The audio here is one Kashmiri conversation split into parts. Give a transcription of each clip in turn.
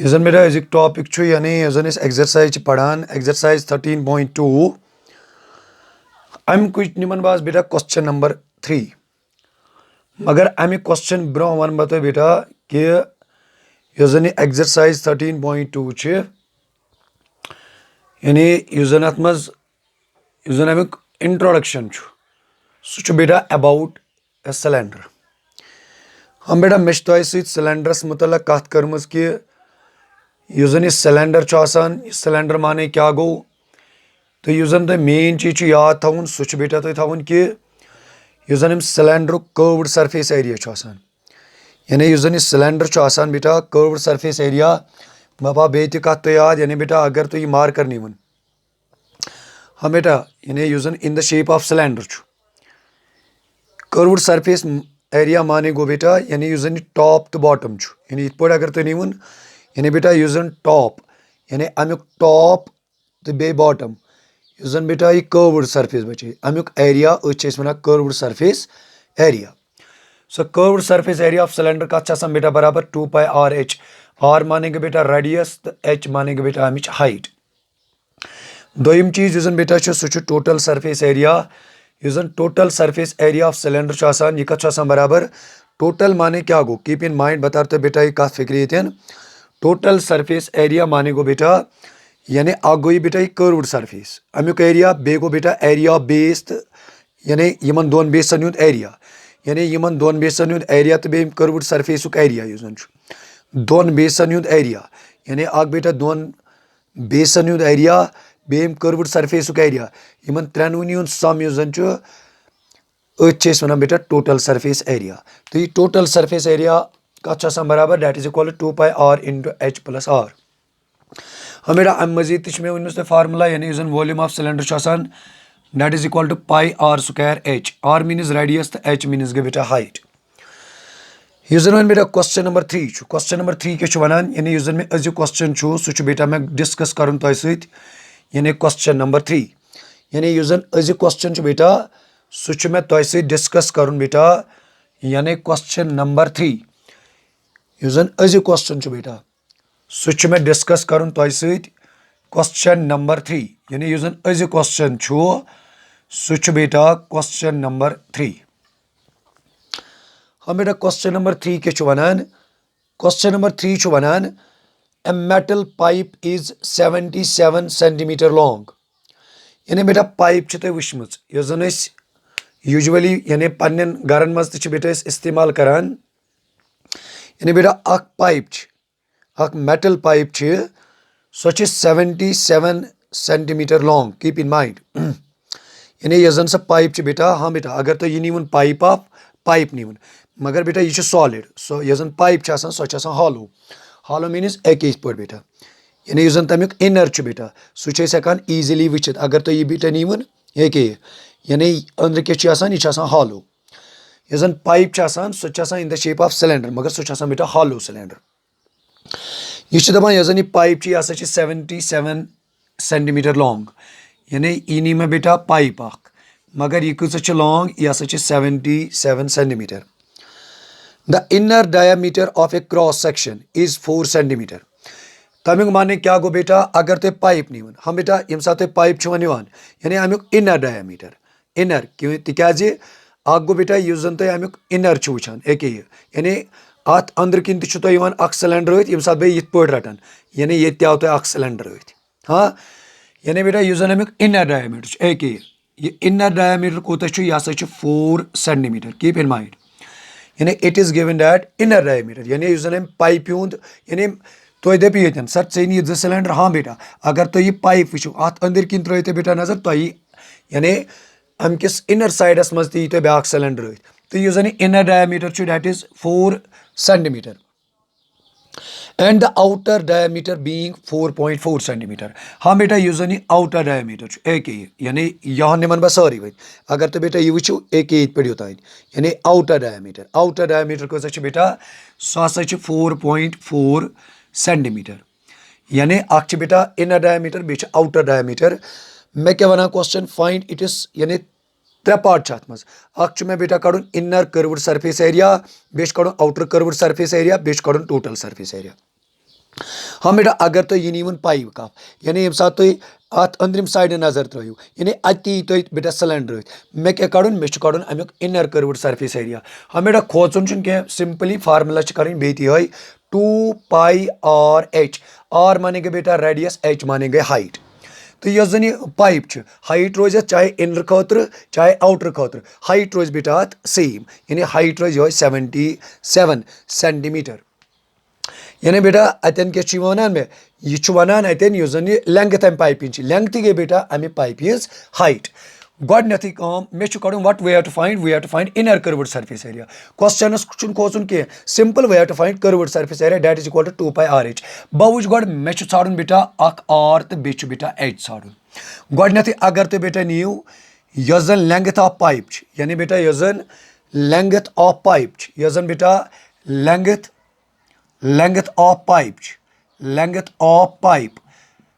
यह मेरा अजुक टॉपिक यानी एक्सरसाइज पढ़ान एक्सरसाइज 13.2 अम कुछ निमन बास बेटा क्वेश्चन नंबर 3 मगर अमि क्वेश्चन ब्रो वन बत बेटा कि एक्सरसाइज 13.2 यानी अत मज अमुक इंट्रोडक्शन सह बेटा अबाउट ए सिलेंडर हम बेटा मे तह सिलेंडरस मुतल कत कर्म कि सिलेंडर सिलेंडर माने क्या गो तो तुम मेन चीज याद थवन सह बेटा तुम थवन कि सिलेंडर कर्व्ड सरफेस एरिया यानी सिलेंडर बेटा कर्व्ड सरफेस एरिया मपा बे कत तो याद यानी बेटा अगर तुम मार्कर निवन हाँ बेटा यानी इन the shape of cylinder curved surface area माने गो बेटा यानी टॉप तो बॉटम यानी इत पे अगर तुम निवन यानी बेटा टॉप यानी अमुक टॉप तो बे बॉटम बेटा यह कर्व्ड सरफेस बचे अमुक area one curved surface area so curved surface area of cylinder कत बेटा बराबर 2 पाई आर एच आर माने बेटा रेडियस तो एच माने बेटा अमिच हाइट दोयम चीज बेटा सह total surface area total surface area of cylinder यह कत बराबर टोटल माने क्या गो कीप इन माइंड बता तो बेटा यह कत फिक्र ये टोटल सरफेस एरिया माने गो बेटा यानी गो बेटा यह कर्व्ड सरफेस अमुक एरिया बे गो बेटा एरिया ऑफ बेस तो यानी इन दोन बेसन हुंद एरिया यानी इन दोन बेसन हुंद एरिया तो बे कर्व्ड सरफेसुक एरिया दोन बेसन हुंद एरिया यानी बेटा दोन बेसन हुंद एरिया बे कर्व्ड सरफेसुक एरिया इन त्रेनवनी हुंद सम वन बेटा टोटल सरफेस एरिया तो यह टोटल सरफेस एरिया कत बराबर that is equal to 2 pi r into h plus r हाँ बेटा अम मजीद मे वन फार्मूला यानी volume of cylinder that is equal to pi r square h r means radius तो एच मीनस गई बेटा हाइट वन बेटा क्वेश्चन नंबर 3 क्वेश्चन नंबर 3 क्या वन यानी मे अजु क्वेश्चन सह बेटा मे डिस्कस कर यानी क्वेश्चन नंबर 3 यानी अजु क्वेश्चन बेटा सह मे तह डिस्कस कर बेटा यानी क्वेश्चन नंबर 3 अजु क्वेश्चन बेटा सह मे डिस्कस कर क्वेश्चन नंबर 3 यानी अजु क्वेश्चन सह बेटा क्वेश्चन नंबर 3 हाँ बेटा क्वेश्चन नंबर 3 क्या one question number 3 one a metal pipe is 77 centimetre long यानी बेटा पाइप तुम वुचम यूजुअली यानी पन्न गरन मज बेटा इस्तेमाल करान यानी बेटा pipe metal pipe so 77 centimetre long keep in mind यानी यह सह पाइप बेटा हाँ बेटा अगर तो यह नीवन पाइप ऑफ पाइप नीवन मगर बेटा यह सॉलिड सो यह पाइप सह हॉलो हॉलो मीनस एक पे बेटा यानी तमिक इनर बेटा सह हेकान ईजिली वुचित अगर तो यह बेटा नीवन यानी अंदर क्या यह हॉलो यह पाइप सह इन द शेप ऑफ सिलेंडर मगर सह बेटा हॉलो सिलेंडर यह दपान यह पाइप यह 77 सेंटीमीटर लॉन्ग यानी यह नी मे बेटा पाइप मगर यह कच लॉन्ग यह 77 centimetre the inner diameter of a cross section is 4 centimetre तमिक माने क्या गो बेटा अगर तुम पाइप नीवन हम बेटा यम सात पाइप यानी अमुक इनर डायमीटर इनर तिकाज गो बेटा यह अमुक इनर वुचान यानी अत अंदर किन सिलेंडर यम सात बे ये रटन यानी ये आव तुम सिलेंडर हाँ यानी बेटा यह अमुक इनर डायमीटर यह इनर डायमीटर कूत यह 4 सेंटीमीटर कीप इन माइंड यानी it is given that inner diameter यानी अम पाइप हुंद यानी तुम दपो ये सर ऐ नी 2 सिलेंडर हाँ बेटा अगर तुम यह पाइप वो अत अंदर किन त्रो तो बेटा नजर तुम यानी अमकिस इनर साइडस मज ती तुम ब्या सिलेंडर तो यह inner diameter that is 4 centimetre and the outer diameter being 4.4 centimetre हाँ बेटा यह आउटर डायमीटर यानी यहाँ निमन बह सारी वो अगर तो बेटा यह वो एक पे योतान यानी आउटर डायमीटर कस बेटा सह 4.4 सेंटीमीटर यानी अख बेटा इनर डायमीटर बे आउटर डायमीटर मे क्या one question find it is यानी 3 पार्ट अत मज अख मे बेटा कड़न इनर कर्व्ड सरफेस एरिया बे कड़न आउटर कर्व्ड सरफेस एरिया बे कड़न टोटल सरफेस एरिया हाँ बेटा अगर तुम यह नीवन पाइप कप यानी ये सात तुम अत अंदरिम साइड नजर त्रो यानी अति तुम बेटा सिलेंडर मे क्या कड़न मे कड़न अमुक इनर कर्व्ड सरफेस एरिया। हाँ बेटा खोचन क्या सिंपली फार्मूला कर ये 2πr/h r माने गए बेटा रेडियस h माने गए हाइट। तो यह जन पाइप हाइट रोज चाहे इनर खतर चाहे आउटर खतर हाइट रोज बेटा अत सेम यानी हाइट रोज ये 77 सेंटीमीटर। यानी बेटा अतन क्या वन मे यह वन अतन यह जन लेंथ अम पाइप लेंथ गई बेटा अमे पाइप हाइट। गोडनेथी मे कड़न what we have to find inner curved surface area. क्वेश्चनस खोचन कह simple we have to find curved surface area that is equal to 2πr/h। बह वुच गोड मे ाड़न बेटा अख r तो बे बेटा h ाड़न। गोडनेथी अगर तुम बेटा नीव यह जन लेंथ ऑफ पाइप यानी बेटा यह जन लेंथ ऑफ पाइप यह जन बेटा लेंथ ऑफ पाइप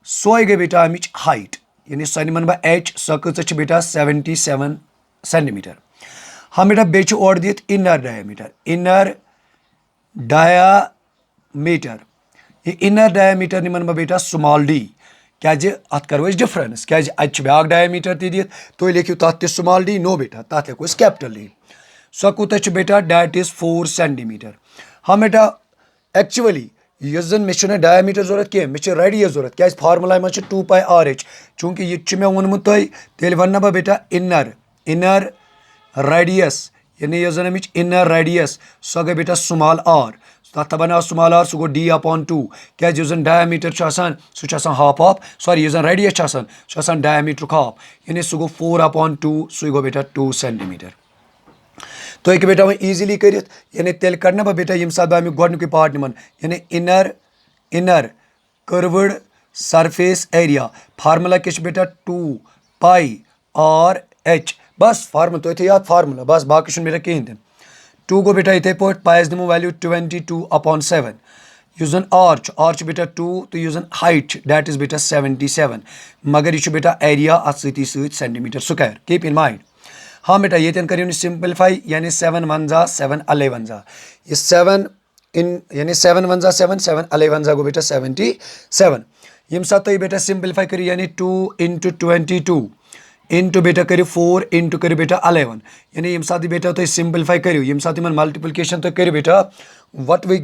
सोई गई बेटा अमिच हाइट यानी सो मन बह h सो कच बेटा 77 सेंटीमीटर। हाँ बेटा बे और दित इनर डायामीटर ये इनर डायामीटर निमन बह बेटा स्मॉल d क्या अत करो डिफरेंस क्या ब्या डायामीटर दी तुम लिखियो तथ स्मॉल d नो बेटा तथ हेको कैपिटल d सो कूत बेटा डैट इज 4 सेंटीमीटर। हाँ बेटा एक्चुअली यह जन मे डायामीटर जरूरत कह मे रेडियस जरूरत क्या फार्मूला मज 2πr/h चूंकि यह मे वोनमुत तेल वन बह बेटा इनर रेडियस यानी यह जन अमिच इनर रेडियस सो गई बेटा स्मॉल r तथ बना स्मॉल r सह गो d/2 क्या जन डायामीटर सह हाफ ऑफ सॉरी यह जन रेडियस सह डायामीटर हाफ यानी सह गो 4/2 सह गो बेटा 2 सेंटीमीटर। तो हेक बेटा वह ईजिली कर यानी तेल कड़ बह बेटा यम सात बह अमुक गोडनुक पार्ट निमन यानी inner curved surface area formula क्या बेटा 2πr/h बस फार्मूला तो याद फार्मूला बस बाकी बेटा कहें 2 गो बेटा इथे पे पायस दिमो वैल्यू 22/7 यह जन r बेटा 2 तो यह जन हाइट दैट इज बेटा 77 मगर यह बेटा एरिया अत centimetre square keep in mind. हाँ बेटा ये करो सिंपलीफाई यानी 7 1 जा 7 11 जा ये 7 यानी 7 1 जा 7 7 11 जा गो बेटा 77 यम सात बेटा सिंपलीफाई करो यानी 2 × 22 इंटू बेटा करो 4 इंटू करो बेटा 11 यानी यम सात बेटा तो सिंपलीफाई करो यम सात मल्टीप्लिकेशन तो करो बेटा what we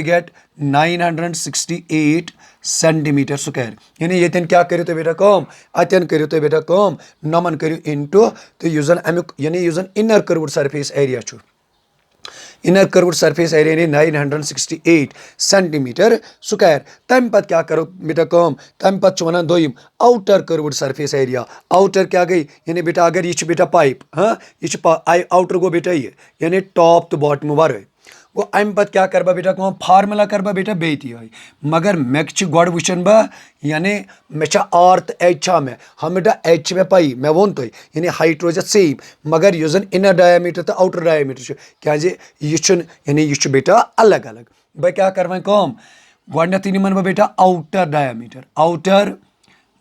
get 968 centimetre square यानी ये क्या करो तो बेटा कम अतन करो तो बेटा कम नमन करो इंटू तो यह जन अमुक यानी यह जन inner curved surface area inner curved surface area यानी 968 सेंटीमीटर स्क्वायर। तम पत क्या करो बेटा कम तम पत वन दोम outer curved surface area outer क्या गई यानी बेटा अगर यह बेटा पाइप हाँ यह आउटर गो बेटा ये यानी टॉप तो बॉटम वर गो अम पत क्या कर बेटा कम फार्मूला कर बेटा बेती मगर मे गोड वुचन बह यानी मे r तो h मे हम बेटा h मे पाई मे वोन तुम यानी हाइट रोज सेम मगर यह जन इनर डायामीटर तो आउटर डायामीटर क्या यह यानी यह बेटा अलग अलग बह क्या कर कम गोडनेथी निमन बह बेटा outer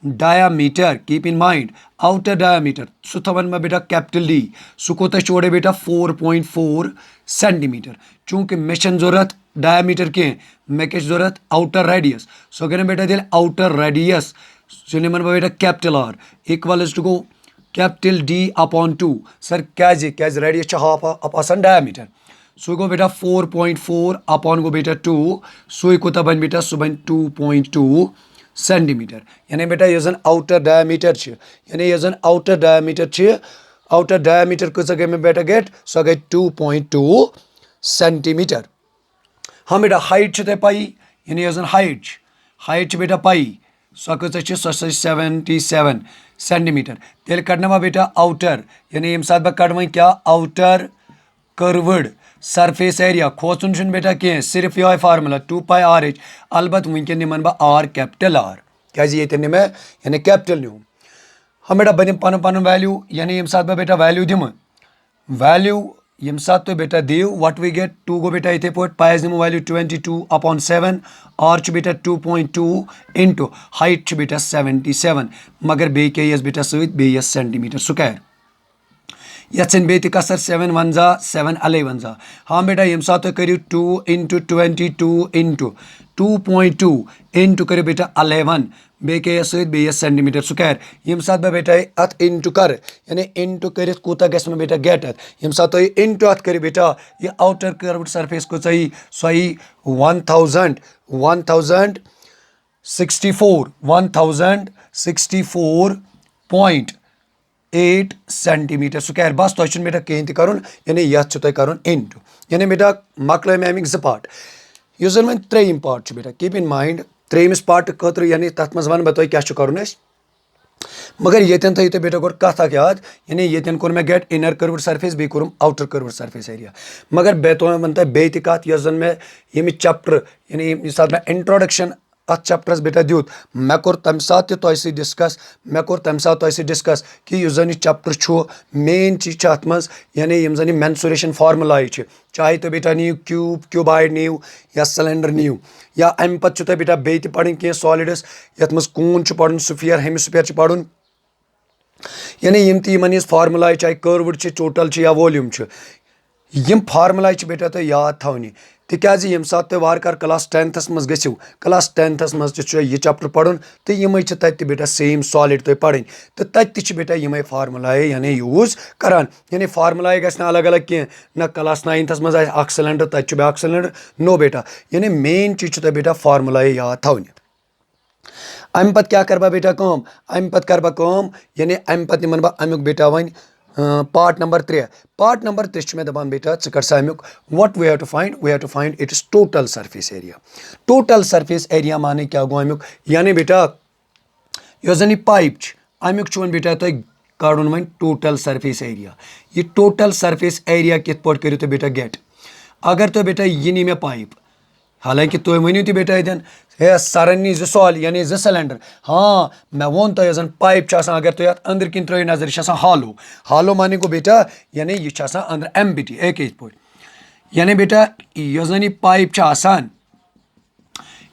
diameter keep in mind outer diameter सह थवन मैं बेटा कैपिटल D सह कोत ओड़े बेटा 4.4 सेंटीमीटर चूंकि मे जरूरत डायामीटर कह मे क्या जरूरत आउटर रेडियस सो गए बेटा दिल आउटर रेडियस सह निमन बह बेटा कैपिटल R इक्वल्स टू गो कैपिटल D/2 सर क्या radius half of diameter so गो बेटा 4.4 अपॉन गो बेटा 2 सो कोत बन बेटा सह बन 2.2 सेंटीमीटर यानी बेटा यह जन आउटर डायामीटर यानी यह जन आउटर डायामीटर कस गई बेटा गेट सो गई 2.2 सेंटीमीटर। हाँ बेटा हाइट ते पाई यानी यह जन हाइट बेटा पाई सो कस 77 सेंटीमीटर तेल कड़ना बेटा आउटर यानी यम सात बह कड़ क्या आउटर कर्व्ड सरफेस एरिया खोचन बेटा कह सिर्फ यह फार्मूला 2πr/h अलबत् वनकन निमन बह r कैपिटल R क्या ये मे यानी कैपिटल न्यूम। हाँ बेटा बह पन पन वैल्यू यानी यम सात बह बेटा वैल्यू दिम वैल्यू यम सात तो बेटा दिव व्हाट वी गेट 2 गो बेटा इथे पे पायस दिमो वैल्यू 22/7 r बेटा 2.2 इंटू हाइट बेटा 77 मगर बे क्या बेटा सत बे सेंटीमीटर स्क्वायर यन बे कसर 7 वन जा 7 अले वन जा हाँ बेटा यम सात करू 2 इंटू 22 इंटू 2.2 इंटू करो बेटा 11 बे क्या सत सेंटीमीटर स्क्वायर यम सात बह बेटा अत इंटू कर यानी इंटू कर कूता गस में बेटा गेट अत यम सात इंटू अत कर बेटा यह आउटर कर्व्ड सरफेस को सही 1064 सेंटीमीटर स्क्वायर बस तुम बेटा कहें कर यानी यथ कर इंटू यानी बेटा मकल में अमिक 2 पार्ट इस जन वो 3 पार्ट बेटा कीप इन माइंड 3 पार्ट खतर यानी तथ मज वन बह तुम क्या कर मगर यन थो तुम बेटा गो कथ याद यानी यन कोर मे गेट इनर कर्व्ड सरफेस बे कोर आउटर कर्व्ड सरफेस एरिया मगर बे तो वन तुम बे कथ यस जन मे यम चैप्टर यानी ये साथ मे इंट्रोडक्शन अत चैप्टरस बेटा दित मे कोर तम सात तुम डिस्कस मे कोर तम सात तुम डिस्कस कि यह जन चैप्टर मेन चीज अत मज यानी यम जन मेंसुरेशन फार्मुलाई चाहे तो बेटा नीव क्यूबाइड नीव या सिलेंडर नीव या अम पे तुम बेटा बे पढ़ कह सॉलिड्स यथ मज कून पढ़ स्फीयर हेमिस्फीयर पढ़ यानी यम तमन फार्मुलाई चाहे कर्व्ड टोटल या वॉल्यूम यम फार्मुलाई बेटा तो याद थवनी तिकाज यम सात तुम वार क्लास 10th मज गो क्लास 10th मज यह चैप्टर पढ़ तो यम तत बेटा सेम सॉलिड तुम पढ़ तो तत बेटा यम फार्मुलाए यानी यूज करान यानी फार्मुलाए गस अलग अलग कह ना क्लास 9th मज अख सिलेंडर तत ब्याक सिलेंडर नो बेटा यानी मेन चीज तुम बेटा फार्मुलाए याद थवनी अम पत क्या कर बेटा अम पत कर यानी अम पत निमन बह अमुक बेटा वन पार्ट नंबर 3 मे दपान बेटा कर सा अमुक what we have to find it is total surface area माने क्या गो अमुक यानी बेटा यह जन पाइप अमुक वन बेटा तुम कड़न वन टोटल सरफेस एरिया यह टोटल सरफेस एरिया कित पट करो तो बेटा गेट अगर तो बेटा यह नी मे पाइप हालांकि तुम वनो तो बेटा इतन हे सरन नी 2 सॉल यानी 2 सिलेंडर हाँ मैं वो तुम जन पाइप अगर तुम अत अंदर किन त्रो नजर यह हालो माने गो बेटा यानी यह अंदर एम्प्टी एक यानी बेटा यह जन पाइप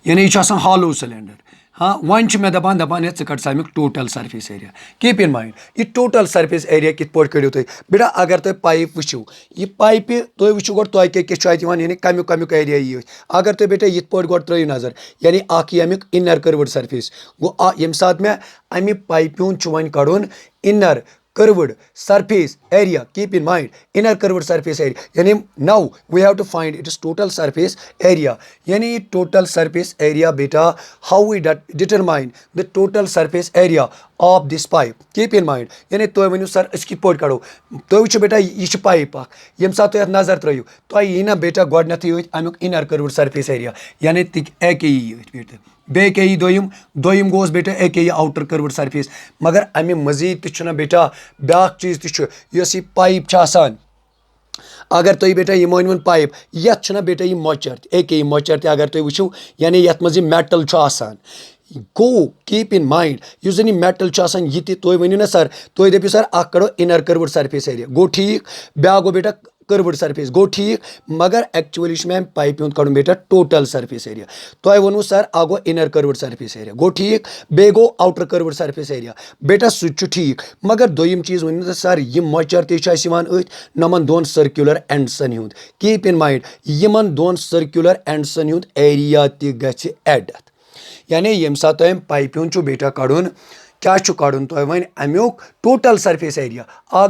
यानी यह हालो सिलेंडर हाँ वन मे दपान कड़ सा अमुक total surface area keep in mind यह टोटल सरफेस एरिया कित पट करो तुम बेटा अगर तुम पाइप वो यह पाइप तुम वो गो तुम क्या यानी कमुक एरिया ये अगर तुम बेटा यथ पट गो त्रो नजर यानी अमुक इनर कर्व्ड सरफेस गो यम सात मे अमि पाइप वन कड़न inner curved surface area keep in mind inner curved surface area यानी now we have to find it is total surface area यानी टोटल सरफेस एरिया बेटा how we determine the total surface area of this pipe keep in mind यानी तुम वो सर अस कित पट कड़ो तुम वो बेटा यह पाइप यम सात तुम नजर त्रो तुम यी ना बेटा गोडनथ अमुक इनर कर्व्ड सरफेस एरिया यानी एक बेटा बे क्या दोम गोस बेटा एक आउटर कर्व्ड सरफेस मगर अमे मजीद तो बेटा ब्याक चीज तो पाइप अगर तुम बेटा यह मोन पाइप यथ बेटा यह मोचर एक मोचर अगर तुम वो यानी यथ मज metal go keep in mind इस जन मेटल यह तुम वो ना सर तुम दपो सर कड़ो इनर कर्व्ड सरफेस एरिया गो ठीक ब्या गो बेटा कर्व्ड सरफेस गो ठीक मगर एक्चुअली मे पाइप कड़न बेटा टोटल सरफेस एरिया तुम वो सर गो इनर कर्व्ड सरफेस एरिया गो ठीक बे गो आउटर कर्व्ड सरफेस एरिया बेटा सह ठीक मगर दोम चीज वन सर यह मॉइस्चर तमन 2 सर्कुलर एंडसन हुंद कीप इन माइंड यमन 2 सर्कुलर एंडसन हुंद एरिया तथ एड यानी यम सात तुम पाइप बेटा कड़न क्या कड़न तुम वन अमुक टोटल सरफेस एरिया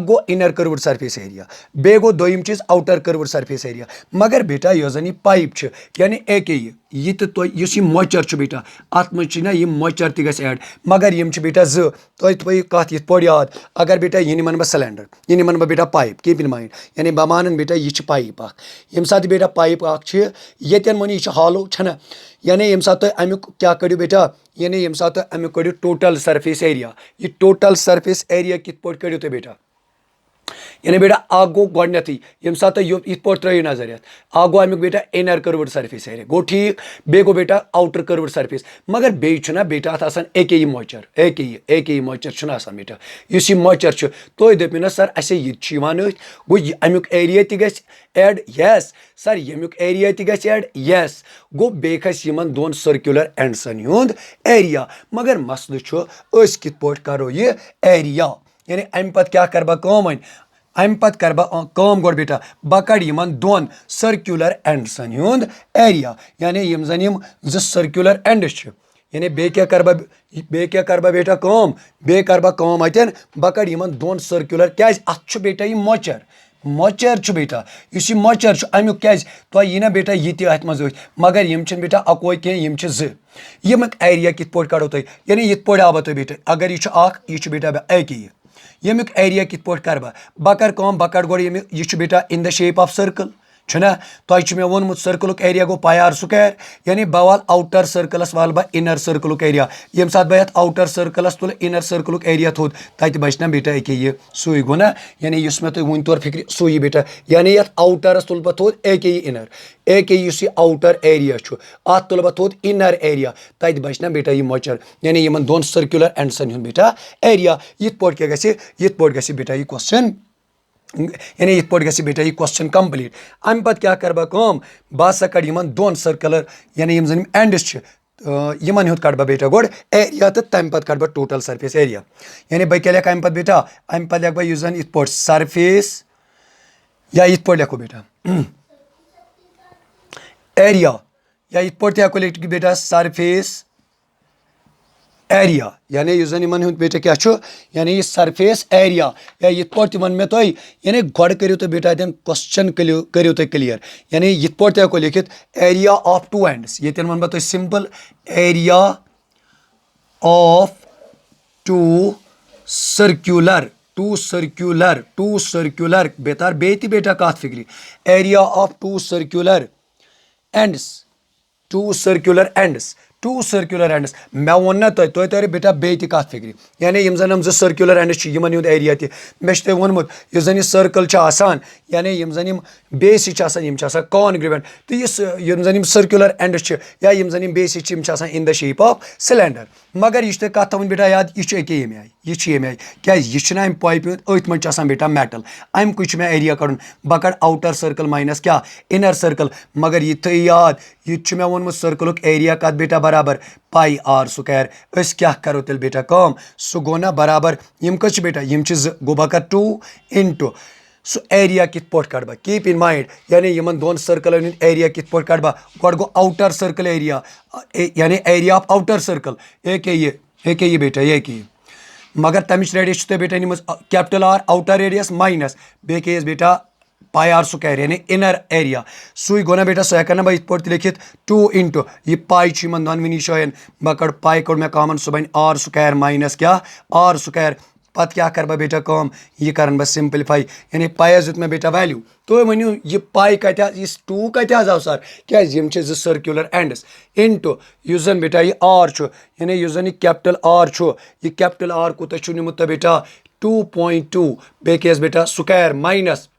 गो इनर कर्व्ड सरफेस एरिया बे गो दोम चीज आउटर कर्व्ड सरफेस एरिया मगर बेटा यह जन यह पाइप यानी एक यह तो मॉइस्चर बेटा अत मज ना यह मॉइस्चर तड मगर यम बेटा तुम कत यथ पड़ याद अगर बेटा यह निमन बह सिलेंडर यह निमन बह बेटा पाइप कीप इन माइंड यानी बह मान बेटा यह पाइप यम सात बेटा पाइप ये मन यह हालो छना यानी यम सात अमुक क्या कड़ो बेटा यानी यम सात अमुक कड़ो टोटल सरफेस एरिया यह टोटल सरफेस एरिया कित पट कड़ो तुम बेटा यानी बेटा गो गोडनथी यम सात यथ पट त्रो नजर यथ गो अमुक बेटा इनर कर्व्ड सरफेस एरिया गो ठीक बे गो बेटा आउटर कर्व्ड सरफेस मगर बे बेटा अत एक मॉइस्चर एक मॉइस्चर बेटा इस मॉइस्चर तुम दपो ना सर अस गो अमुक एरिया तड यस सर यमुक एरिया तड यस गो बे खस 2 सर्कुलर एंडसन हुंद एरिया मगर मसल कित पट करो यह एरिया यानी अम पे क्या कर बह अमि पत कर बम गोड बेटा बह कड़ यमन दोन सर्कुलर एंड्सन हुंद एरिया यानी यम जन यम ज सर्कुलर एंड्स छ यानी बे क्या कर बह बेटा कम बे कर बह कम अतन बह कड़ यमन दोन सर्कुलर क्या अत छ बेटा यह मोचर छ बेटा इस यह मोचर छ अमुक क्या तो यह ना बेटा यह अत मज मगर यम छ बेटा अकोई कह यम छ ज यमुक एरिया कित पॉट कड़ो तुम यानी यित पॉट आव तुम बेटा अगर यह बेटा अके यमुक एरिया कित पॉट कर बह कर बह कड़ गोड़ यह बेटा in the shape of circle छुना तुम मे वोनमुत सर्कल एरिया गो पाई आर स्क्वायर यानी बह वाल आउटर सर्कलस वाल बह इनर सर्कल एरिया यम सात बह आउटर सर्कलस तुल इनर सर्कल एरिया थोद तत बच ना बेटा अके यह सुई गो ना यानी मे तुम वन तौर फिक्र सुई बेटा यानी ये आउटरस तुल बह थोद अके इनर अके यह आउटर एरिया अत तुल बह थोद इनर एरिया तत बच ना बेटा यह मोचर यानी यमन दोन सर्कुलर एंड्सन हुंद बेटा एरिया यित पॉट क्या यित पॉट गि बेटा यह क्वेश्चन यानी यित पॉट गि बेटा यह क्वेश्चन कंप्लीट अमि पत क्या कर बह हसा कड़ यमन दोन सर्कुलर यानी यम जन एंड्स छ यमन हुंद कड़ बह बेटा गोड एरिया तो तम पत कड़ बह टोटल सरफेस एरिया यानी बह क्या लिख अमि पत बेटा अमि पत लिख बह यह जन यित पॉट सरफेस या यित पॉट लिखो बेटा एरिया या यित पॉट हेको लिख बेटा सरफेस एरिया यानी यह जन इन बेटा क्या यानी यह सरफेस एरिया या यित पॉट वन मे तुम यानी गोड करो तुम बेटा अतन क्वेश्चन करो तुम क्लियर यानी यित पॉट हेको लिखित एरिया ऑफ टू एंड्स ये वन बह तुम simple area of two circular बेतार बेती बेटा कत फिक्री area of two circular ends मे वो ना तुम तर बेटा बे कत फिक्री यानी यम जन जो सर्कुलर एंड्स यमन हुंद एरिया मे तुम वोनमुत इस जन यह सर्कल यानी यम जन बेस कॉन्ग्रुवेंट तो यम जन सर्कुलर एंड्स या यम जन base in the shape of cylinder मगर यह कत थवन बेटा याद यह अके ये आय यह आय क्या यह पाइप अथ मज बेटा मेटल अमुक मे एरिया कड़न बह कड़ आउटर सर्कल माइनस क्या इनर सर्कल मगर यह थी याद यह मे वोनमुत सर्कल एरिया कत बेटा बराबर पाई आर स्क्वायर क्या करो तेल बेटा कम सह गो ना बराबर यम कत बेटा यम गो बह कर 2 इंटू सो एरिया कित पॉट कड़ बह कीप इन माइंड यानी यमन दोन सर्कल एरिया कित पॉट कड़ बह गोड गो आउटर सर्कल एरिया यानी एरिया ऑफ आउटर सर्कल ये बेटा ये मगर तमिच रेडियस तुम बेटा नीम capital R outer radius minus बे बेटा पाई आर स्क्वायर यानी इनर एरिया सुई गो ना बेटा सह हेक ना बह इत पॉट लिखित 2 इंटू यह पाई दोनवनी जायन बह कड़ पाई कड़ मे कॉमन सह बन आर स्क्वायर माइनस क्या आर स्क्वायर पत क्या कर बह बेटा कम यह कर बह सिंपलीफाई यानी पाइस दुत मे बेटा वैल्यू तुम वनु यह पाई कत इस 2 कत आव सर क्या जो सर्कुलर एंड्स इंटू इस जन बेटा यह आर यानी इस जन कैपिटल आर यह कैपिटल आर कूत निमुत बेटा 2.2 बे बेटा स्क्वायर माइनस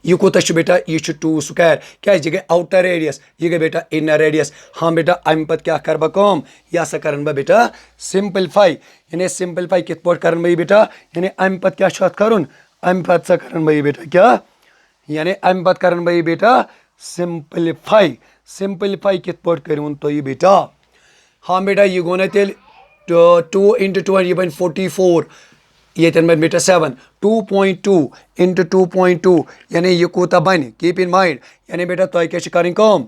यह कूत बेटा यह 2 स्क्वायर क्या यह गई आउटर रेडियस यह गई बेटा इनर रेडियस हाँ बेटा अमि पत क्या कर बह कम यह हसा कर बह बेटा सिंपलीफाई यानी सिंपलीफाई कित पॉट कर बह बेटा यानी अमि पत क्या कर अमि पत सा कर बह बेटा क्या यानी अमि पत कर बह बेटा सिंपलीफाई कित पॉट कर तुम बेटा हाँ बेटा यह गो ना तेल 2 इंटू 2 यह बन 44 ये बन बेटा 7 2.2 इंटू 2.2 यानी यह कूत बन कीप इन माइंड यानी बेटा तुम क्या कम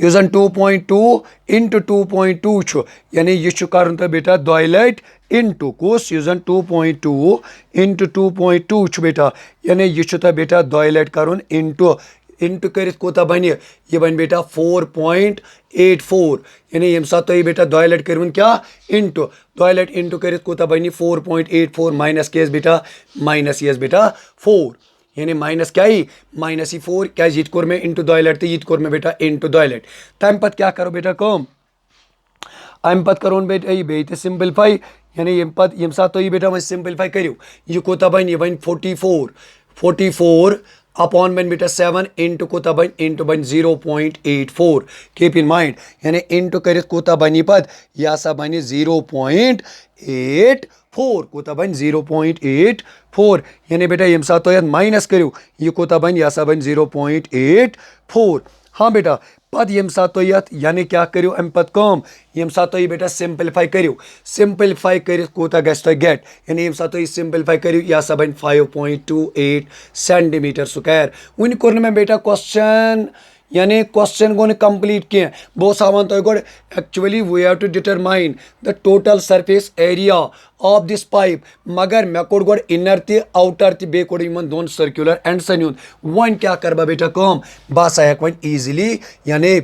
इस 2.2 इंटू 2.2 यानी यह कर बेटा 2 लट इंटू कुस इस 2.2 इंटू 2.2 बेटा यानी यह बेटा 2 लट कर इंटू कर बन यह बन बेटा 4.84 यानी यम सात तुम बेटा 2 लट कर क्या इंटू 2 लट इंटू कर बन 4.84 माइनस क्या बेटा माइनस यह बेटा 4 यानी माइनस क्या माइनस 4 क्या ये कोर मे इंटू 2 लट तो ये कोर मे बेटा इंटू 2 लट तम पत क्या करो बेटा कम अमि पत करो बेटा यह बे सिंपलीफाई यानी यम सात तुम बेटा वह सिंपलीफाई करो यह कूत बन यह बन 44 अपॉन बन बेटा 7 इंटू कूत बन इंटू बन 0.84 कीप इन माइंड यानी इंटू कर बन पत यह हसा बन 0.84 कूत बन 0.84 यानी बेटा यम सात तुम माइनस करो यह कूत बन यह हसा बन 0.84 हाँ बेटा पद यम सात तुम यत यानी क्या करो अम पत कम यम सात तुम बेटा सिंपलीफाई करो सिंपलीफाई कर कूता गस तुम गेट यानी यम सात तुम सिंपलीफाई करो यह सब बन 5.28 सेंटीमीटर स्क्वायर वन कोर मे बेटा क्वेश्चन यानी क्वेश्चन गो कंप्लीट कह बह हावान तुम गो actually we have to determine the total surface area of this pipe मगर मे कोर गो इनर ते आउटर ते बे कोर इन दोन सर्कुलर एंडसन हुंद वन क्या कर बह बेटा कम बह हसा हेक वन ईजिली यानी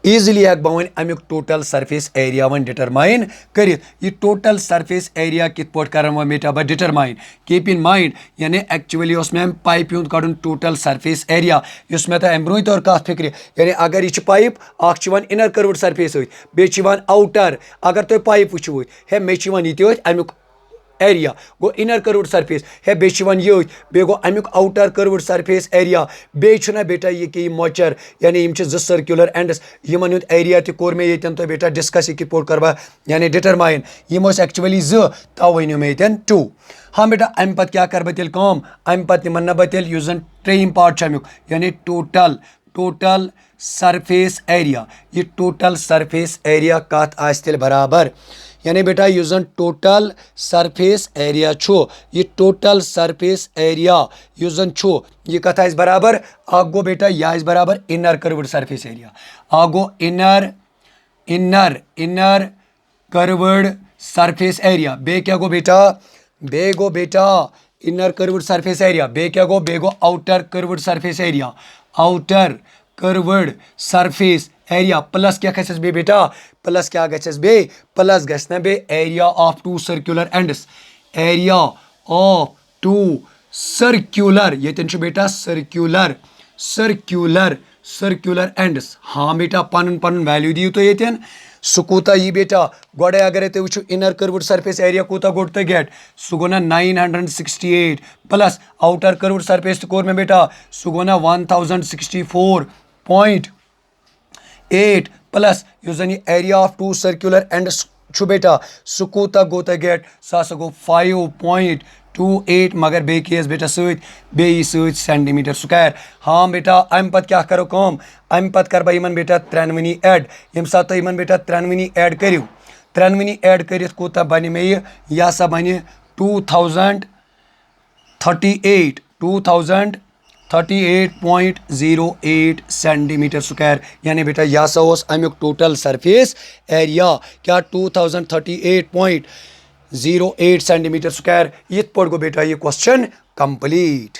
ईजिली हेक बह वन अमुक total surface area one determine कर यह टोटल सरफेस एरिया कित पोट कर वन बेटा बह डिटरमाइन कीप इन माइंड यानी एक्चुअली मे पाइप हुंद कड़न टोटल सरफेस एरिया मे तो अम ब्रोह तौर कत फिक्र यानी अगर यह पाइप इनर कर्व्ड सरफेस बे आउटर अगर तुम पाइप वो हे मे ये अमुक एरिया गो इनर कर्व्ड सरफेस हे बे बे गो अमुक आउटर कर्व्ड सरफेस एरिया बेना बेटा ये कि मॉइस्चर यानी यम जो सर्कुलर एंडस यमन हुंद एरिया ते कोर मे येतन तो बेटा डिस्कस कित पोट कर यानी डिटरमाइन यम एक्चुअली तव वनो मे येतन 2 हाँ बेटा अम पत क्या कर तेल कम अम पत निमन बह तेल युस जन ट्रेम पार्ट अमुक यानी टोटल सरफेस एरिया ये टोटल सरफेस एरिया कत आस तेल बराबर यानी बेटा युस जन टोटल सरफेस एरिया यह टोटल सरफेस एरिया युस जन यह कत आस बराबर गो बेटा यह बराबर इनर कर्व्ड सरफेस एरिया गो इनर कर्व्ड सरफेस एरिया बे क्या गो बेटा इनर कर्व्ड सरफेस एरिया बे क्या गो outer curved surface area outer curved surface area plus क्या गस बे बेटा प्लस क्या गस बे प्लस गस ना बे area of two circular ends area of two circular ये बेटा सर्कुलर एंड्स हाँ बेटा पन वैल्यू दियो तो ये सह कूता यी बेटा गोड़े अगर तुम वो इनर कर्व्ड सरफेस एरिया कूता गोट तो गेट सह गो ना 968 प्लस आउटर कर्व्ड सरफेस तो कोर में बेटा सह गो ना 1064.8 प्लस युस जन area of two circular ends बेटा सह कूता गो तो गेट सह गो 5.28 मगर बे केस बेटा सेंटीमीटर स्क्वायर हाँ बेटा अम पत क्या करो कम अम पत कर बह बेटा त्रेनवनी एड यम सात तुम बेटा त्रेनवनी एड करो त्रेनवनी एड कर कूता बन मे यह हसा बन 2038.08 सेंटीमीटर स्क्वायर यानी बेटा यह हसा अमुक टोटल सरफेस एरिया क्या 2038.08 सेंटीमीटर स्क्वायर ये पोट गो बेटा ये क्वेश्चन कंप्लीट।